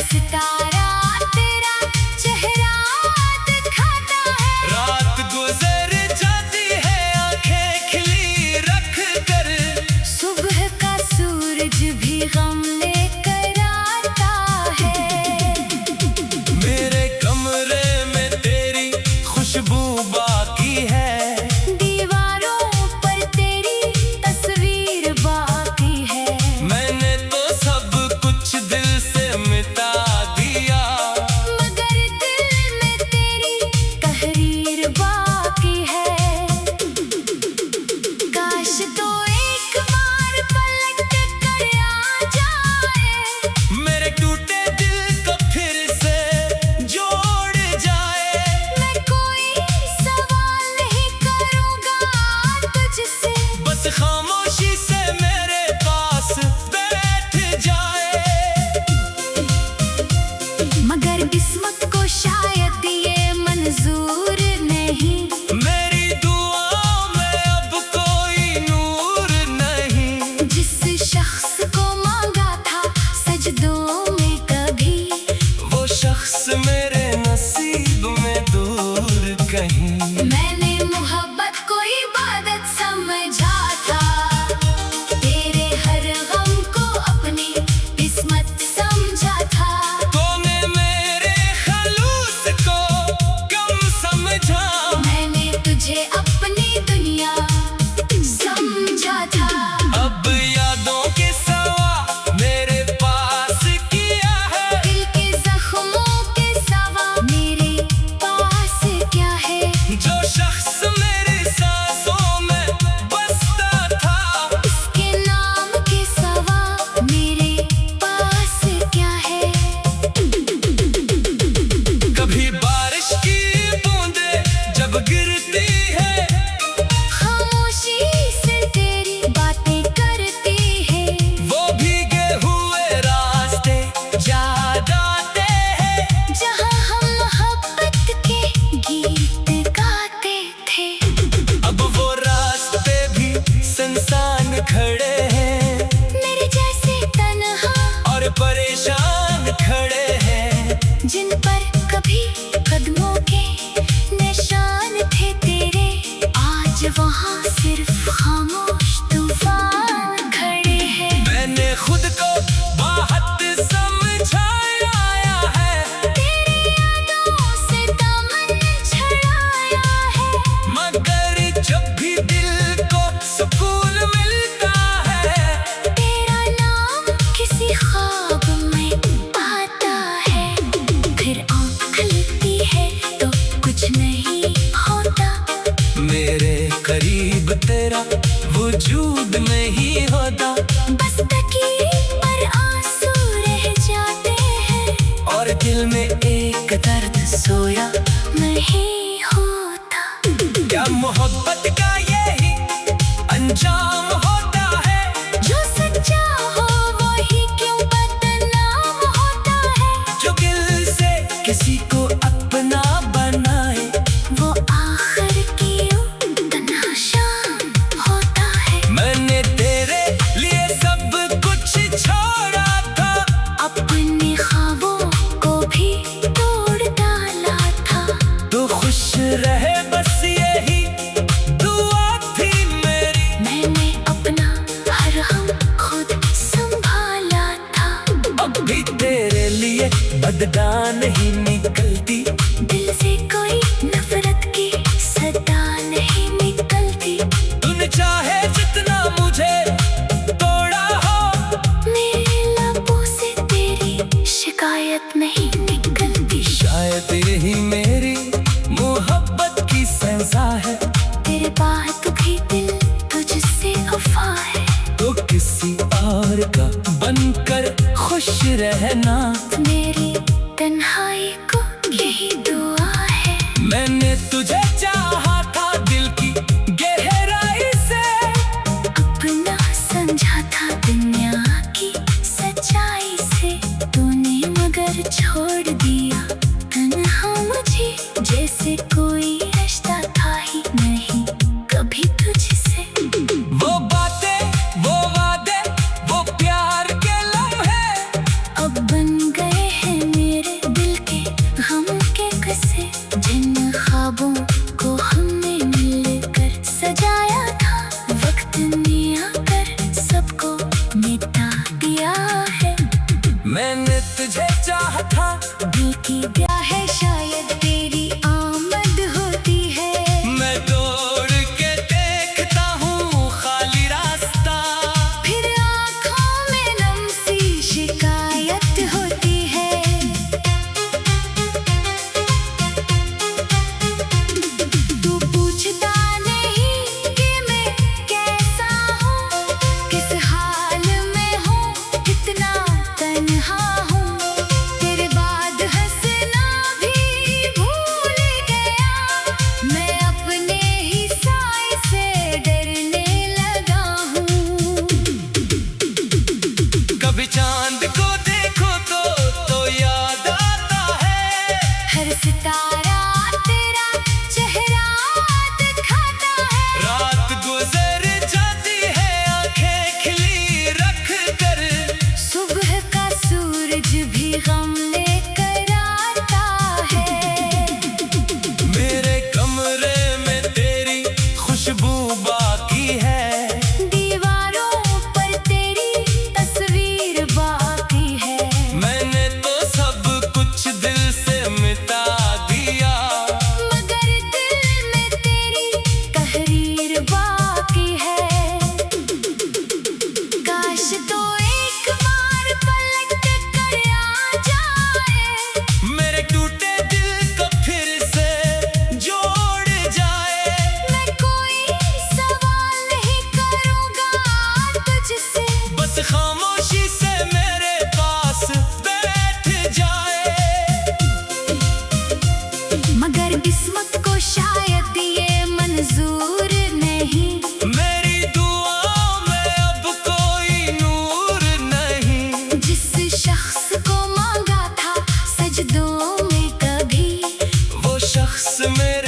सितारा तेरा चेहरा दिखाता है। रात गुजर जाती है आंखें खिली रख कर, सुबह का सूरज भी गम लेकर आता है। मेरे कमरे में तेरी खुशबू बाकी है, दीवारों पर तेरी तस्वीर बाकी है। मैंने तो सब कुछ दिल से मिटा दिया, मगर दिल में तेरी तहरीर बाकी है। काश तो एक बार पलट कर आ जाए, मेरे टूटे दिल को फिर से जोड़ जाए। मैं कोई सवाल नहीं करूँगा तुझसे, बस खामोशी से मेरे पास बैठ जाए। मगर किस्मत को शायद ये मंजूर नहीं। मेरी दुआओं में अब कोई नूर नहीं, जिस शख्स को मांगा था सजदों में कभी, वो शख्स मेरे नसीब में दूर कहीं। मैंने मोहब्बत को इबादत समझा था, तेरे हर गम को अपनी किस्मत समझा था। तूने मेरे खलूस को कम समझा, मैंने तुझे अपनी दुनिया समझा था। अब यादों के सवा मेरे पास किया है, दिल के जख्मों के सवा मेरे पास क्या है। जो शख्स मेरी सांसों में बसता था, उसके नाम के सवा मेरे पास क्या है। कभी बारिश की बूंदें जब गिरती है, खामोशी से तेरी बातें करती है। वो भीगे हुए रास्ते याद आते हैं, जहाँ हम मोहब्बत के गीत गाते थे। अब वो रास्ते भी सुनसान खड़े हैं, मेरे जैसे तन्हा और परेशान खड़े हैं। जिन पर कभी कदमों के निशान थे तेरे, आज वहाँ सिर्फ खामोश तूफान खड़े हैं। मैंने खुद को बाहत समझाया है, तेरी यादों से दामन छड़ाया है। मगर जब भी दिल को सुकून मिलता है, तेरा नाम किसी ख्वाब में आता है। फिर आँख खुलती है तो कुछ नहीं होता, मेरे करीब तेरा वजूद नहीं होता। बस तकिए पर आंसू रह जाते हैं, और दिल में एक दर्द सोया नहीं होता। क्या मोहब्बत का यही अंजाम होता है, जो सच्चा हो वही क्यों बदनाम होता है। जो दिल से किसी को अपना बनाए, वो आखिर क्यों तन्हा शाम होता है। मैंने तेरे लिए सब कुछ छोड़ा था, अपने ख्वाबों को भी तोड़ डाला था। तो खुश रहे बस यही दुआ थी मेरी। मैंने अपना हर हम खुद संभाला था। अब भी तेरे लिए बददा नहीं निकलती, दिल से कोई नफरत की सदा नहीं निकलती। तूने चाहे जितना मुझे तोड़ा हो, मेरे लबों से तेरी शिकायत नहीं निकलती। शायद यही मेरी मोहब्बत की सजा है। तेरे बाद भी दिल तुझसे वफा है। तो किसी और का बनकर खुश रहना, मेरी तन्हाई को यही दुआ है। मैंने तुझे चाहा था दिल की गहराई से, अपना समझा था दुनिया की सच्चाई से। तूने मगर छोड़ दिया तन्हा मुझे, जैसे कोई रिश्ता था ही नहीं कभी तुझसे। वो बातें, वो वादे, वो प्यार के लम्हे अब बन गए हैं तुझे चाहा था। दिल की ब्याह है शायद तेरी आमद होती है। मैं दौड़ के देखता हूँ खाली रास्ता, फिर आँखों में नम सी शिकायत होती है। तू पूछता नहीं कि मैं कैसा हूँ, किस हाल में हूँ, कितना तन्हा हूँ। तेरे बाद हंसना भी भूल गया, मैं अपने ही साए से डरने लगा हूँ। कभी चांद को देखो तो याद आता है। हर सितारा तेरा चेहरा दिखाता है। रात गुजर जाती है आंखें खिली रख कर, सुबह का सूरज भी गम लेकर आता है। मेरे कमरे में तेरी खुशबू बाकी है। दीवारों पर तेरी तस्वीर बाकी है। मैंने तो सब कुछ दिल से मिटा दिया, मगर दिल में तेरी तहरीर बाकी है। काश तो एक बार पलट कर आ जाए, मेरे टूटे दिल को फिर से जोड़ जाए। मैं कोई सवाल नहीं करूँगा तुझसे, बस खामोशी से मेरे पास बैठ जाए। मगर किस्मत को शायद ये मंजूर नहीं। मेरी दुआओं में अब कोई नूर नहीं। जिस शख्स को मांगा था सजदों में कभी, वो शख्स मेरे